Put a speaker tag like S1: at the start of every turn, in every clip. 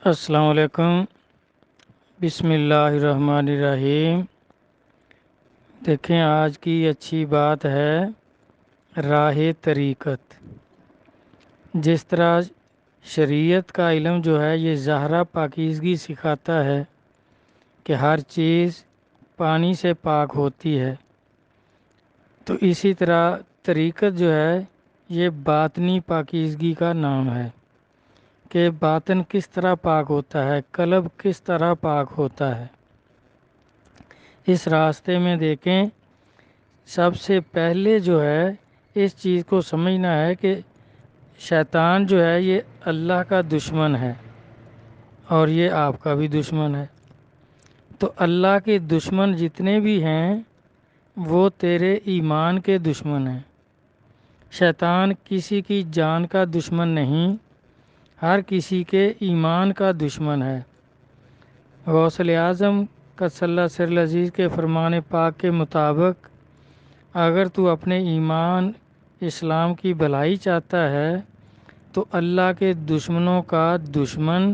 S1: السلام علیکم۔ بسم اللہ الرحمن الرحیم۔ دیکھیں، آج کی اچھی بات ہے راہ طریقت۔ جس طرح شریعت کا علم جو ہے یہ ظاہرہ پاکیزگی سکھاتا ہے کہ ہر چیز پانی سے پاک ہوتی ہے، تو اسی طرح طریقت جو ہے یہ باطنی پاکیزگی کا نام ہے کہ باطن کس طرح پاک ہوتا ہے، قلب کس طرح پاک ہوتا ہے۔ اس راستے میں دیکھیں، سب سے پہلے جو ہے اس چیز کو سمجھنا ہے کہ شیطان جو ہے یہ اللہ کا دشمن ہے اور یہ آپ کا بھی دشمن ہے۔ تو اللہ کے دشمن جتنے بھی ہیں وہ تیرے ایمان کے دشمن ہیں۔ شیطان کسی کی جان کا دشمن نہیں، ہر کسی کے ایمان کا دشمن ہے۔ غوث اعظم قدس اللہ سر العزیز کے فرمان پاک کے مطابق اگر تو اپنے ایمان اسلام کی بھلائی چاہتا ہے تو اللہ کے دشمنوں کا دشمن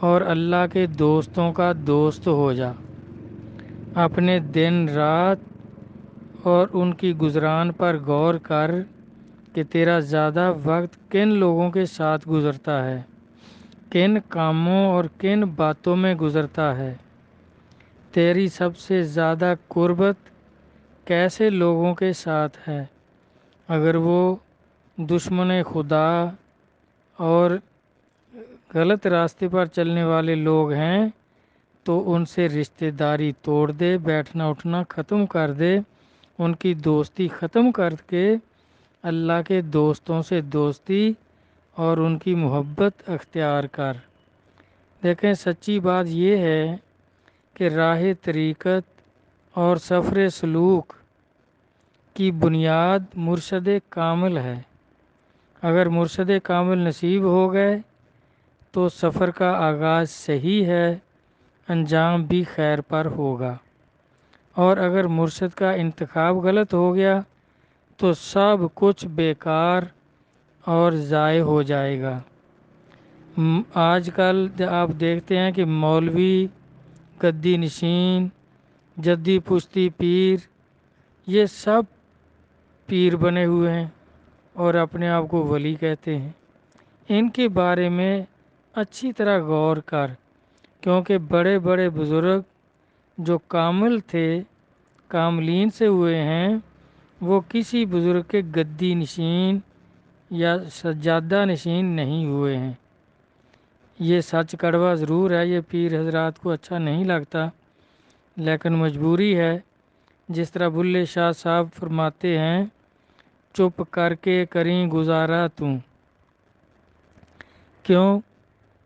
S1: اور اللہ کے دوستوں کا دوست ہو جا۔ اپنے دن رات اور ان کی گزران پر غور کر کہ تیرا زیادہ وقت کن لوگوں کے ساتھ گزرتا ہے، کن کاموں اور کن باتوں میں گزرتا ہے۔ تیری سب سے زیادہ قربت کیسے لوگوں کے ساتھ ہے؟ اگر وہ دشمن خدا اور غلط راستے پر چلنے والے لوگ ہیں تو ان سے رشتہ داری توڑ دے، بیٹھنا اٹھنا ختم کر دے، ان کی دوستی ختم کر کے اللہ کے دوستوں سے دوستی اور ان کی محبت اختیار کر۔ دیکھیں، سچی بات یہ ہے کہ راہ طریقت اور سفر سلوک کی بنیاد مرشد کامل ہے۔ اگر مرشد کامل نصیب ہو گئے تو سفر کا آغاز صحیح ہے، انجام بھی خیر پر ہوگا، اور اگر مرشد کا انتخاب غلط ہو گیا تو سب کچھ بیکار اور ضائع ہو جائے گا۔ آج کل آپ دیکھتے ہیں کہ مولوی، گدی نشین، جدی پشتی پیر، یہ سب پیر بنے ہوئے ہیں اور اپنے آپ کو ولی کہتے ہیں۔ ان کے بارے میں اچھی طرح غور کر، کیونکہ بڑے بڑے بزرگ جو کامل تھے، کاملین سے ہوئے ہیں، وہ کسی بزرگ کے گدی نشین یا سجادہ نشین نہیں ہوئے ہیں۔ یہ سچ کڑوا ضرور ہے، یہ پیر حضرات کو اچھا نہیں لگتا، لیکن مجبوری ہے۔ جس طرح بلے شاہ صاحب فرماتے ہیں، چپ کر کے کریں گزارا توں، کیوں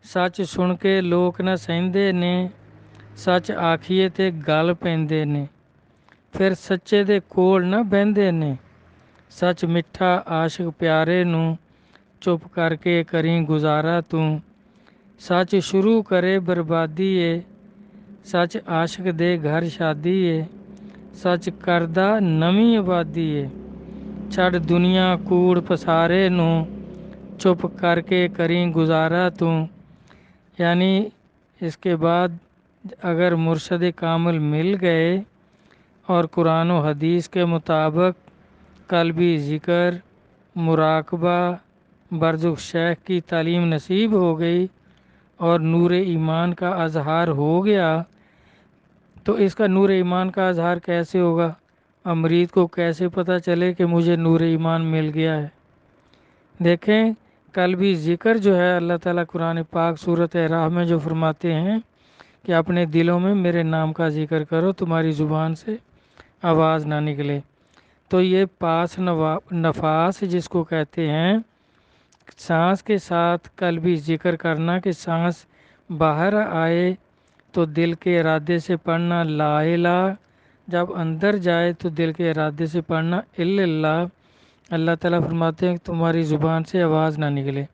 S1: سچ سن کے لوک نہ سہندے نے، سچ آکھیے تے گل پیندے نے، پھر سچے دے کول نہ بہندے نے، سچ مٹھا عاشق پیارے نوں، چپ کر کے کریں گزارا توں، سچ شروع کرے بربادی ہے، سچ عاشق دے گھر شادی ہے، سچ کردہ نویں آبادی ہے، چھڑ دنیا کوڑ پسارے نوں، چپ کر کے کریں گزارا توں۔ یعنی اس کے بعد اگر مرشد کامل مل گئے اور قرآن و حدیث کے مطابق قلبی ذکر، مراقبہ، برزخ شیخ کی تعلیم نصیب ہو گئی اور نور ایمان کا اظہار ہو گیا، تو اس کا نور ایمان کا اظہار کیسے ہوگا؟ مرید کو کیسے پتہ چلے کہ مجھے نور ایمان مل گیا ہے؟ دیکھیں، قلبی ذکر جو ہے اللہ تعالیٰ قرآن پاک سورۃ اعراف میں جو فرماتے ہیں کہ اپنے دلوں میں میرے نام کا ذکر کرو، تمہاری زبان سے آواز نہ نکلے، تو یہ پاس نفاس جس کو کہتے ہیں، سانس کے ساتھ قلبی ذکر کرنا کہ سانس باہر آئے تو دل کے ارادے سے پڑھنا لا الہ، جب اندر جائے تو دل کے ارادے سے پڑھنا الا اللہ۔ اللہ تعالیٰ فرماتے ہیں کہ تمہاری زبان سے آواز نہ نکلے۔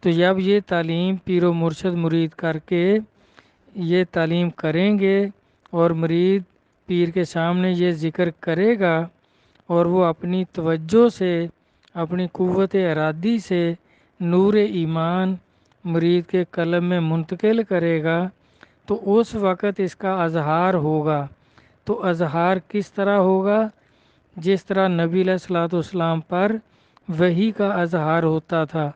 S1: تو جب یہ تعلیم پیر و مرشد مرید کر کے یہ تعلیم کریں گے اور مرید پیر کے سامنے یہ ذکر کرے گا اور وہ اپنی توجہ سے، اپنی قوت ارادی سے نور ایمان، مرید کے قلب میں منتقل کرے گا تو اس وقت اس کا اظہار ہوگا۔ تو اظہار کس طرح ہوگا؟ جس طرح نبی علیہ الصلوۃ والسلام پر وحی کا اظہار ہوتا تھا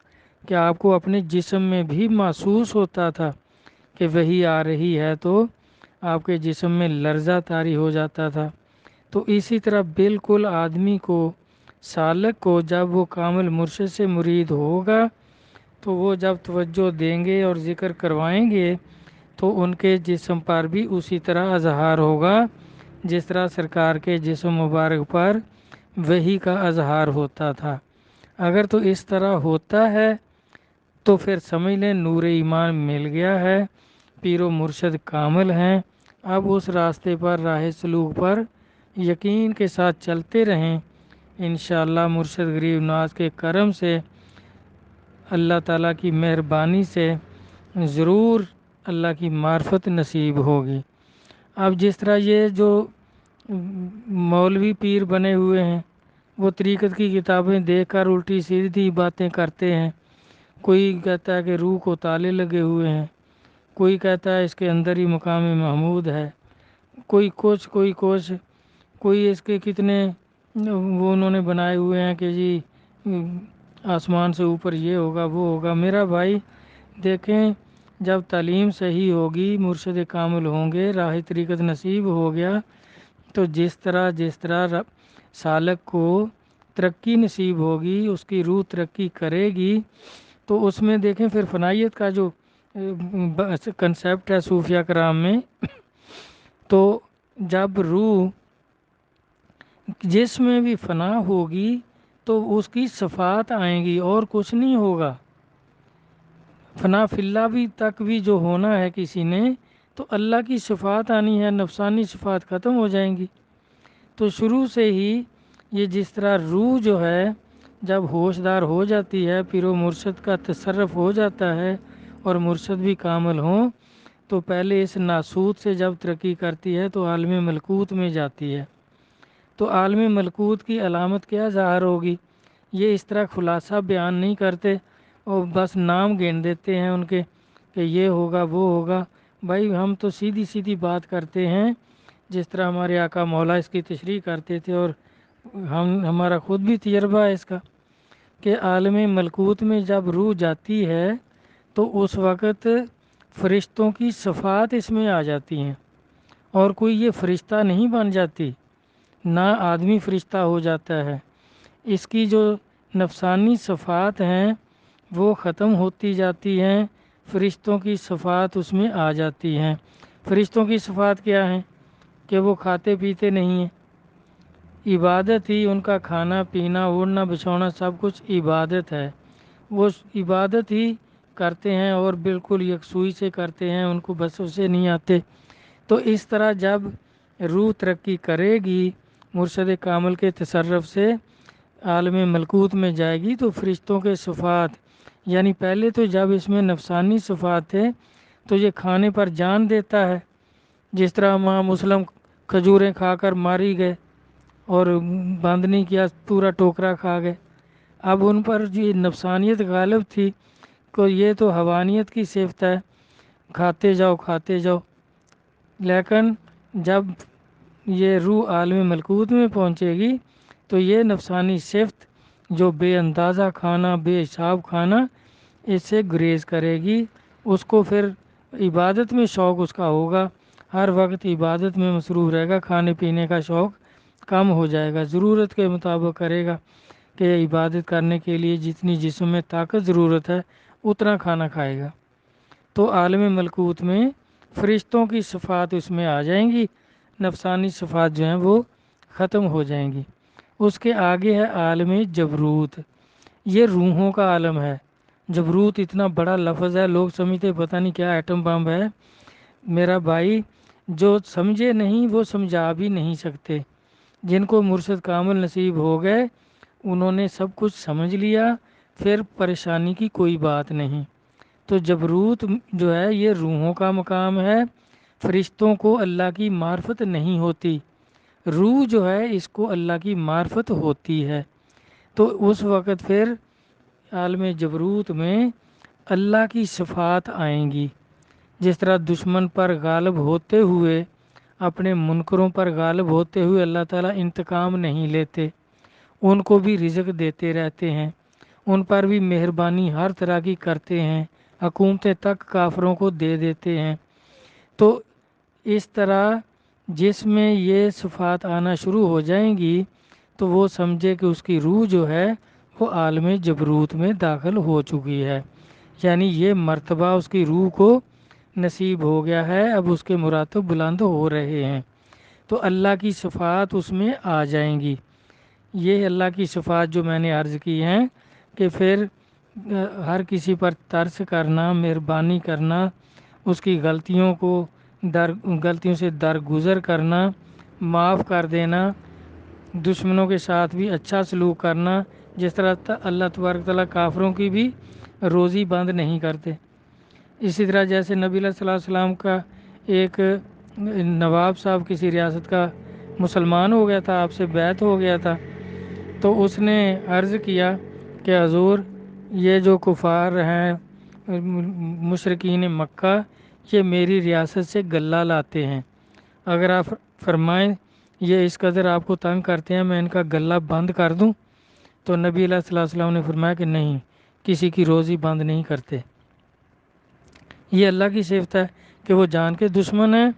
S1: کہ آپ کو اپنے جسم میں بھی محسوس ہوتا تھا کہ وحی آ رہی ہے، تو آپ کے جسم میں لرزہ طاری ہو جاتا تھا۔ تو اسی طرح بالکل آدمی کو، سالک کو، جب وہ کامل مرشد سے مرید ہوگا تو وہ جب توجہ دیں گے اور ذکر کروائیں گے تو ان کے جسم پر بھی اسی طرح اظہار ہوگا جس طرح سرکار کے جسم مبارک پر وحی کا اظہار ہوتا تھا۔ اگر تو اس طرح ہوتا ہے تو پھر سمجھ لیں نور ایمان مل گیا ہے، پیر و مرشد کامل ہیں۔ اب اس راستے پر، راہ سلوک پر یقین کے ساتھ چلتے رہیں، انشاءاللہ مرشد غریب نواز کے کرم سے، اللہ تعالیٰ کی مہربانی سے ضرور اللہ کی معرفت نصیب ہوگی۔ اب جس طرح یہ جو مولوی پیر بنے ہوئے ہیں، وہ طریقت کی کتابیں دیکھ کر الٹی سیدھی باتیں کرتے ہیں۔ کوئی کہتا ہے کہ روح کو تالے لگے ہوئے ہیں، کوئی کہتا ہے اس کے اندر ہی مقام محمود ہے، کوئی کچھ کوئی اس کے کتنے وہ انہوں نے بنائے ہوئے ہیں کہ جی آسمان سے اوپر یہ ہوگا وہ ہوگا۔ میرا بھائی دیکھیں، جب تعلیم صحیح ہوگی، مرشد کامل ہوں گے، راہ طریقت نصیب ہو گیا تو جس طرح سالک کو ترقی نصیب ہوگی، اس کی روح ترقی کرے گی، تو اس میں دیکھیں پھر فنائیت کا جو کنسیپٹ ہے صوفیہ کرام میں، تو جب روح جس میں بھی فنا ہوگی تو اس کی صفات آئیں گی اور کچھ نہیں ہوگا۔ فنا فی اللہ بھی تک بھی جو ہونا ہے کسی نے، تو اللہ کی صفات آنی ہے، نفسانی صفات ختم ہو جائیں گی۔ تو شروع سے ہی یہ جس طرح روح جو ہے جب ہوشدار ہو جاتی ہے، پیر و مرشد کا تصرف ہو جاتا ہے اور مرشد بھی کامل ہوں، تو پہلے اس ناسوت سے جب ترقی کرتی ہے تو عالم ملکوت میں جاتی ہے۔ تو عالم ملکوت کی علامت کیا ظاہر ہوگی؟ یہ اس طرح خلاصہ بیان نہیں کرتے اور بس نام گن دیتے ہیں ان کے کہ یہ ہوگا وہ ہوگا۔ بھائی ہم تو سیدھی سیدھی بات کرتے ہیں، جس طرح ہمارے آقا مولا اس کی تشریح کرتے تھے، اور ہمارا خود بھی تجربہ ہے اس کا کہ عالم ملکوت میں جب روح جاتی ہے تو اس وقت فرشتوں کی صفات اس میں آ جاتی ہیں، اور کوئی یہ فرشتہ نہیں بن جاتی، نہ آدمی فرشتہ ہو جاتا ہے۔ اس کی جو نفسانی صفات ہیں وہ ختم ہوتی جاتی ہیں، فرشتوں کی صفات اس میں آ جاتی ہیں۔ فرشتوں کی صفات کیا ہیں؟ کہ وہ کھاتے پیتے نہیں ہیں، عبادت ہی ان کا کھانا پینا اوڑھنا بچھونا سب کچھ عبادت ہے، وہ عبادت ہی کرتے ہیں اور بالکل یکسوئی سے کرتے ہیں، ان کو بس اسے نہیں آتے۔ تو اس طرح جب روح ترقی کرے گی مرشد کامل کے تصرف سے، عالم ملکوت میں جائے گی، تو فرشتوں کے صفات، یعنی پہلے تو جب اس میں نفسانی صفات تھے تو یہ کھانے پر جان دیتا ہے، جس طرح امام مسلم کھجوریں کھا کر ماری گئے اور بند نہیں کیا، پورا ٹوکرا کھا گئے۔ اب ان پر یہ نفسانیت غالب تھی کہ یہ تو حیوانیت کی صفت ہے، کھاتے جاؤ کھاتے جاؤ۔ لیکن جب یہ روح عالم ملکوت میں پہنچے گی تو یہ نفسانی صفت جو بے اندازہ کھانا، بے حساب کھانا، اس سے گریز کرے گی، اس کو پھر عبادت میں شوق اس کا ہوگا، ہر وقت عبادت میں مصروف رہے گا، کھانے پینے کا شوق کم ہو جائے گا، ضرورت کے مطابق کرے گا کہ عبادت کرنے کے لیے جتنی جسم میں طاقت ضرورت ہے اتنا کھانا کھائے گا۔ تو عالم ملکوت میں فرشتوں کی صفات اس میں آ جائیں گی، نفسانی صفات جو ہیں وہ ختم ہو جائیں گی۔ اس کے آگے ہے عالم جبروت، یہ روحوں کا عالم ہے۔ جبروت اتنا بڑا لفظ ہے، لوگ سمجھتے پتہ نہیں کیا ایٹم بم ہے۔ میرا بھائی جو سمجھے نہیں وہ سمجھا بھی نہیں سکتے۔ جن کو مرشد کامل نصیب ہو گئے انہوں نے سب کچھ سمجھ لیا، پھر پریشانی کی کوئی بات نہیں۔ تو جبروت جو ہے یہ روحوں کا مقام ہے، فرشتوں کو اللہ کی معرفت نہیں ہوتی، روح جو ہے اس کو اللہ کی معرفت ہوتی ہے۔ تو اس وقت پھر عالم جبروت میں اللہ کی صفات آئیں گی. جس طرح دشمن پر غالب ہوتے ہوئے، اپنے منکروں پر غالب ہوتے ہوئے اللہ تعالیٰ انتقام نہیں لیتے، ان کو بھی رزق دیتے رہتے ہیں، ان پر بھی مہربانی ہر طرح کی کرتے ہیں، حکومتیں تک کافروں کو دے دیتے ہیں. تو اس طرح جس میں یہ صفات آنا شروع ہو جائیں گی تو وہ سمجھے کہ اس کی روح جو ہے وہ عالم جبروت میں داخل ہو چکی ہے، یعنی یہ مرتبہ اس کی روح کو نصیب ہو گیا ہے، اب اس کے مراتب بلند ہو رہے ہیں. تو اللہ کی صفات اس میں آ جائیں گی. یہ اللہ کی صفات جو میں نے عرض کی ہیں کہ پھر ہر کسی پر ترس کرنا، مہربانی کرنا، اس کی غلطیوں سے درگزر کرنا، معاف کر دینا، دشمنوں کے ساتھ بھی اچھا سلوک کرنا. جس طرح اللہ تبارک تعالیٰ کافروں کی بھی روزی بند نہیں کرتے. اسی طرح جیسے نبی صلی اللہ علیہ وسلم کا ایک نواب صاحب کسی ریاست کا مسلمان ہو گیا تھا، آپ سے بیعت ہو گیا تھا، تو اس نے عرض کیا کہ حضور یہ جو کفار ہیں مشرکین مکہ، یہ میری ریاست سے غلہ لاتے ہیں، اگر آپ فرمائیں یہ اس قدر آپ کو تنگ کرتے ہیں میں ان کا غلہ بند کر دوں. تو نبی صلی اللہ علیہ وسلم نے فرمایا کہ نہیں، کسی کی روزی بند نہیں کرتے. یہ اللہ کی صفت ہے کہ وہ جان کے دشمن ہیں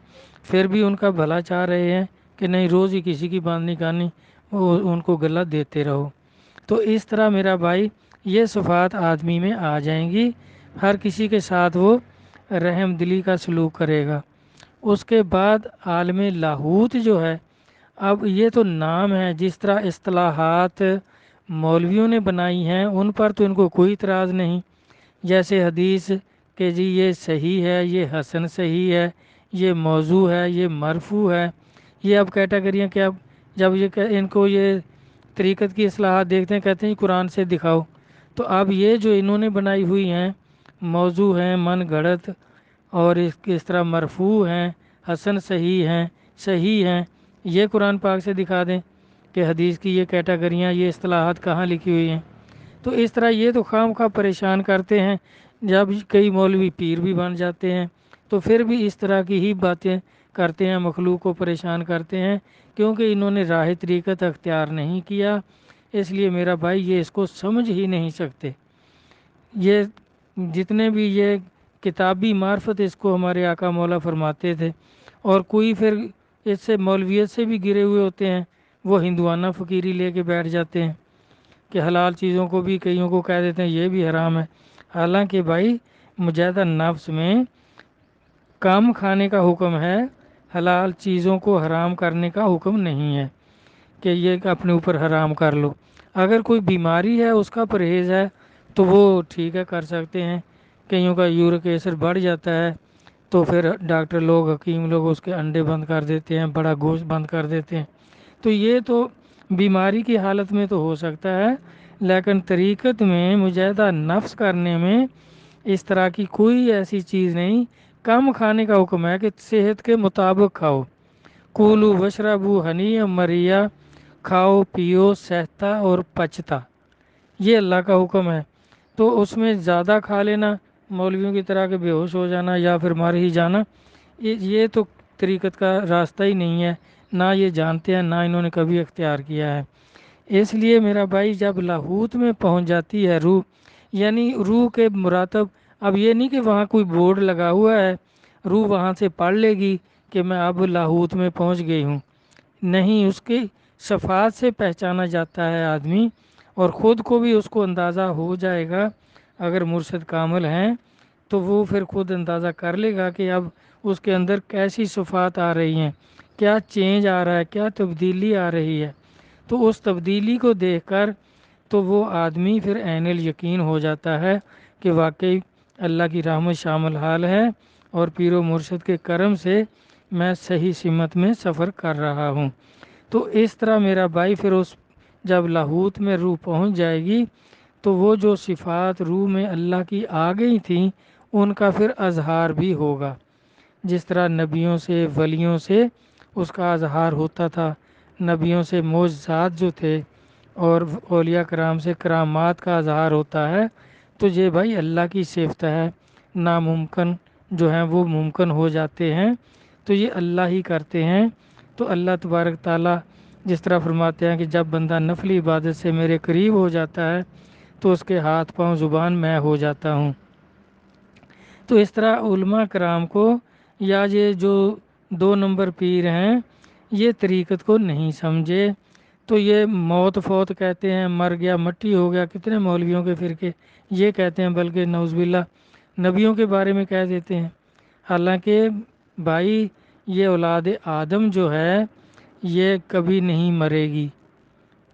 S1: پھر بھی ان کا بھلا چاہ رہے ہیں کہ نہیں روزی کسی کی بند نہیں کرنی، وہ ان کو غلہ دیتے رہو. تو اس طرح میرا بھائی یہ صفات آدمی میں آ جائیں گی، ہر کسی کے ساتھ وہ رحم دلی کا سلوک کرے گا. اس کے بعد عالم لاہوت جو ہے، اب یہ تو نام ہے، جس طرح اصطلاحات مولویوں نے بنائی ہیں ان پر تو ان کو کوئی اعتراض نہیں. جیسے حدیث کہ جی یہ صحیح ہے، یہ حسن صحیح ہے، یہ موضوع ہے، یہ مرفوع ہے، یہ اب کیٹیگریاں کیا. جب ان کو یہ طریقت کی اصطلاحات دیکھتے ہیں کہتے ہیں قرآن سے دکھاؤ. تو اب یہ جو انہوں نے بنائی ہوئی ہیں موضوع ہیں من گھڑت، اور اس طرح مرفوع ہیں، حسن صحیح ہیں، یہ قرآن پاک سے دکھا دیں کہ حدیث کی یہ کیٹیگریاں یہ اصطلاحات کہاں لکھی ہوئی ہیں. تو اس طرح یہ تو خواہ مخواہ پریشان کرتے ہیں. جب کئی مولوی پیر بھی بن جاتے ہیں تو پھر بھی اس طرح کی ہی باتیں کرتے ہیں، مخلوق کو پریشان کرتے ہیں، کیونکہ انہوں نے راہ طریقت اختیار نہیں کیا. اس لیے میرا بھائی یہ اس کو سمجھ ہی نہیں سکتے. یہ جتنے بھی یہ کتابی معرفت اس کو ہمارے آقا مولا فرماتے تھے، اور کوئی پھر اس سے مولویت سے بھی گرے ہوئے ہوتے ہیں، وہ ہندوانہ فقیری لے کے بیٹھ جاتے ہیں کہ حلال چیزوں کو بھی کئیوں کو کہہ دیتے ہیں یہ بھی حرام ہے. حالانکہ بھائی مجاہدہ نفس میں کم کھانے کا حکم ہے، حلال چیزوں کو حرام کرنے کا حکم نہیں ہے کہ یہ اپنے اوپر حرام کر لو. اگر کوئی بیماری ہے اس کا پرہیز ہے تو وہ ٹھیک ہے کر سکتے ہیں. کئیوں کا یورک ایسڈ بڑھ جاتا ہے تو پھر ڈاکٹر لوگ حکیم لوگ اس کے انڈے بند کر دیتے ہیں، بڑا گوشت بند کر دیتے ہیں. تو یہ تو بیماری کی حالت میں تو ہو سکتا ہے، لیکن طریقت میں مجاہدہ نفس کرنے میں اس طرح کی کوئی ایسی چیز نہیں. کم کھانے کا حکم ہے کہ صحت کے مطابق کھاؤ. کولو وشربو ہنی مریا، کھاؤ پیو سہتا اور پچتا، یہ اللہ کا حکم ہے. تو اس میں زیادہ کھا لینا، مولویوں کی طرح کے بے ہوش ہو جانا یا پھر مر ہی جانا، یہ تو طریقت کا راستہ ہی نہیں ہے، نہ یہ جانتے ہیں، نہ انہوں نے کبھی اختیار کیا ہے. اس لیے میرا بھائی جب لاہوت میں پہنچ جاتی ہے روح، یعنی روح کے مراتب، اب یہ نہیں کہ وہاں کوئی بورڈ لگا ہوا ہے روح وہاں سے پڑھ لے گی کہ میں اب لاہوت میں پہنچ گئی ہوں. نہیں، اس کی صفات سے پہچانا جاتا ہے آدمی، اور خود کو بھی اس کو اندازہ ہو جائے گا. اگر مرشد کامل ہیں تو وہ پھر خود اندازہ کر لے گا کہ اب اس کے اندر کیسی صفات آ رہی ہیں، کیا چینج آ رہا ہے، کیا تبدیلی آ رہی ہے. تو اس تبدیلی کو دیکھ کر تو وہ آدمی پھر عین الیقین ہو جاتا ہے کہ واقعی اللہ کی رحمت شامل حال ہے، اور پیر و مرشد کے کرم سے میں صحیح سمت میں سفر کر رہا ہوں. تو اس طرح میرا بھائی پھر اس جب لاہوت میں روح پہنچ جائے گی تو وہ جو صفات روح میں اللہ کی آ گئی تھیں ان کا پھر اظہار بھی ہوگا. جس طرح نبیوں سے ولیوں سے اس کا اظہار ہوتا تھا، نبیوں سے معجزات جو تھے اور اولیاء کرام سے کرامات کا اظہار ہوتا ہے، تو یہ بھائی اللہ کی صفت ہے، ناممکن جو ہیں وہ ممکن ہو جاتے ہیں، تو یہ اللہ ہی کرتے ہیں۔ تو اللہ تبارک تعالیٰ جس طرح فرماتے ہیں کہ جب بندہ نفلی عبادت سے میرے قریب ہو جاتا ہے تو اس کے ہاتھ پاؤں زبان میں ہو جاتا ہوں۔ تو اس طرح علماء کرام کو یا یہ جو 2 نمبر پیر ہیں یہ طریقت کو نہیں سمجھے، تو یہ موت فوت کہتے ہیں، مر گیا مٹی ہو گیا، کتنے مولویوں کے فرقے یہ کہتے ہیں، بلکہ نعوذ باللہ نبیوں کے بارے میں کہہ دیتے ہیں۔ حالانکہ بھائی یہ اولاد آدم جو ہے یہ کبھی نہیں مرے گی،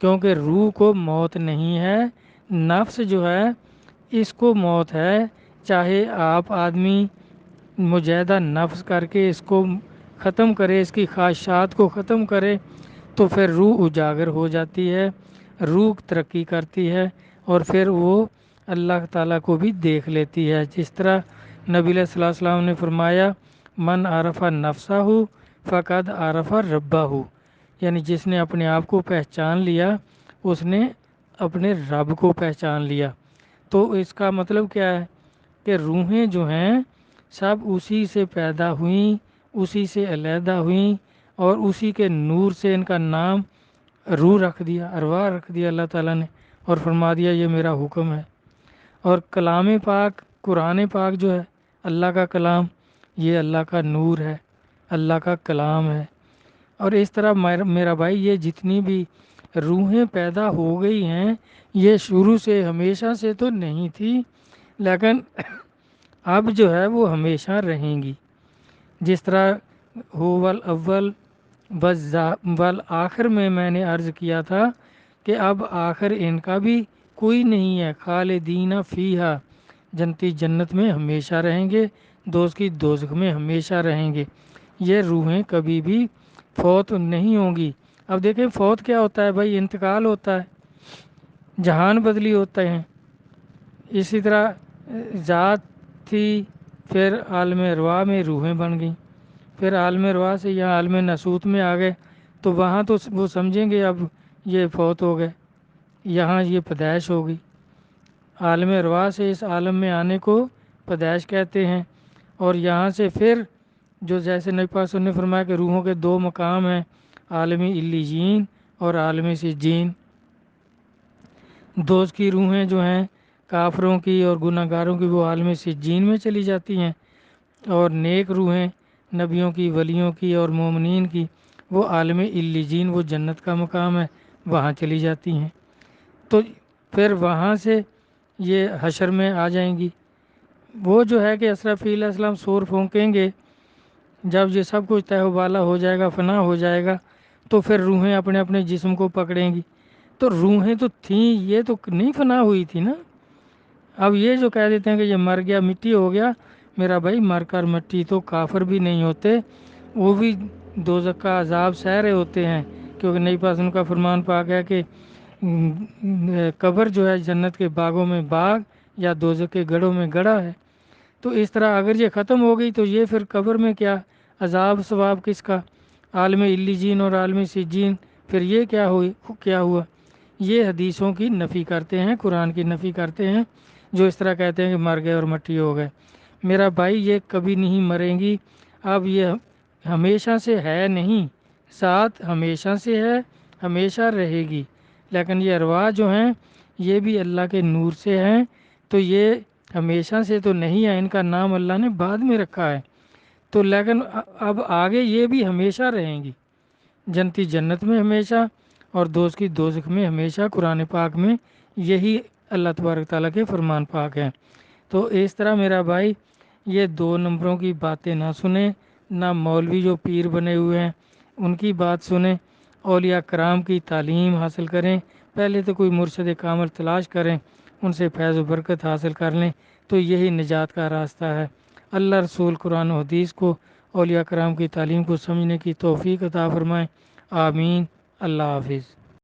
S1: کیونکہ روح کو موت نہیں ہے، نفس جو ہے اس کو موت ہے۔ چاہے آپ آدمی مجاہدہ نفس کر کے اس کو ختم کرے، اس کی خواہشات کو ختم کرے، تو پھر روح اجاگر ہو جاتی ہے، روح ترقی کرتی ہے، اور پھر وہ اللہ تعالیٰ کو بھی دیکھ لیتی ہے۔ جس طرح نبی علیہ الصلوۃ والسلام نے فرمایا من عرف نفسہ فقد عرف ربہ، یعنی جس نے اپنے آپ کو پہچان لیا اس نے اپنے رب کو پہچان لیا۔ تو اس کا مطلب کیا ہے کہ روحیں جو ہیں سب اسی سے پیدا ہوئیں، اسی سے علیحدہ ہوئیں، اور اسی کے نور سے ان کا نام روح رکھ دیا، ارواح رکھ دیا اللہ تعالیٰ نے، اور فرما دیا یہ میرا حکم ہے۔ اور کلام پاک، قرآن پاک جو ہے اللہ کا کلام، یہ اللہ کا نور ہے، اللہ کا کلام ہے۔ اور اس طرح میرا بھائی یہ جتنی بھی روحیں پیدا ہو گئی ہیں یہ شروع سے ہمیشہ سے تو نہیں تھی، لیکن اب جو ہے وہ ہمیشہ رہیں گی۔ جس طرح ہوول اول والآخر میں نے عرض کیا تھا کہ اب آخر ان کا بھی کوئی نہیں ہے، خالدین فیہا، جنتی جنت میں ہمیشہ رہیں گے، دوزخی دوزخ میں ہمیشہ رہیں گے۔ یہ روحیں کبھی بھی فوت نہیں ہوں گی۔ اب دیکھیں فوت کیا ہوتا ہے بھائی، انتقال ہوتا ہے، جہان بدلی ہوتے ہیں۔ اسی طرح ذات تھی، پھر عالم ارواح میں روحیں بن گئیں، پھر عالم ارواح سے یہاں عالم ناسوت میں آ گئے، تو وہاں تو وہ سمجھیں گے اب یہ فوت ہو گئے، یہاں یہ پیدائش ہو گئی۔ عالم ارواح سے اس عالم میں آنے کو پیدائش کہتے ہیں، اور یہاں سے پھر جو جیسے نبی پاک صلی اللہ علیہ وسلم نے فرمایا کہ روحوں کے 2 مقام ہیں، عالمی علیین اور عالمی سجین۔ دوز کی روحیں جو ہیں کافروں کی اور گناہ گاروں کی وہ عالم سجین میں چلی جاتی ہیں، اور نیک روحیں نبیوں کی، ولیوں کی اور مومنین کی وہ عالم علیین، وہ جنت کا مقام ہے، وہاں چلی جاتی ہیں۔ تو پھر وہاں سے یہ حشر میں آ جائیں گی۔ وہ جو ہے کہ اسرافیل علیہ السلام سور پھونکیں گے، جب یہ سب کچھ تہہ و بالا ہو جائے گا، فنا ہو جائے گا، تو پھر روحیں اپنے اپنے جسم کو پکڑیں گی۔ تو روحیں تو تھیں، یہ تو نہیں فنا ہوئی تھی نا۔ اب یہ جو کہہ دیتے ہیں کہ یہ مر گیا مٹی ہو گیا، میرا بھائی مر کر مٹی تو کافر بھی نہیں ہوتے، وہ بھی دوزخ کا عذاب سہ رہے ہوتے ہیں، کیونکہ نبی پاک ان کا فرمان پاک ہے کہ قبر جو ہے جنت کے باغوں میں باغ یا دوزخ کے گڑھوں میں گڑھا ہے۔ تو اس طرح اگر یہ ختم ہو گئی تو یہ پھر قبر میں کیا عذاب ثواب کس کا، عالم علیین اور عالم سجین، پھر یہ کیا ہوا؟ یہ حدیثوں کی نفی کرتے ہیں، قرآن کی نفی کرتے ہیں، جو اس طرح کہتے ہیں کہ مر گئے اور مٹی ہو گئے۔ میرا بھائی یہ کبھی نہیں مریں گی، اب یہ ہمیشہ سے ہے نہیں، ساتھ ہمیشہ سے ہے، ہمیشہ رہے گی، لیکن یہ ارواح جو ہیں یہ بھی اللہ کے نور سے ہیں، تو یہ ہمیشہ سے تو نہیں ہے، ان کا نام اللہ نے بعد میں رکھا ہے، تو لیکن اب آگے یہ بھی ہمیشہ رہیں گی، جنتی جنت میں ہمیشہ اور دوزخی دوزخ میں ہمیشہ۔ قرآن پاک میں یہی اللہ تبارک تعالیٰ کے فرمان پاک ہیں۔ تو اس طرح میرا بھائی یہ 2 نمبروں کی باتیں نہ سنیں، نہ مولوی جو پیر بنے ہوئے ہیں ان کی بات سنیں، اولیاء کرام کی تعلیم حاصل کریں، پہلے تو کوئی مرشد کامل تلاش کریں، ان سے فیض و برکت حاصل کر لیں، تو یہی نجات کا راستہ ہے۔ اللہ رسول قرآن و حدیث کو، اولیاء کرام کی تعلیم کو سمجھنے کی توفیق عطا فرمائیں، آمین۔ اللہ حافظ۔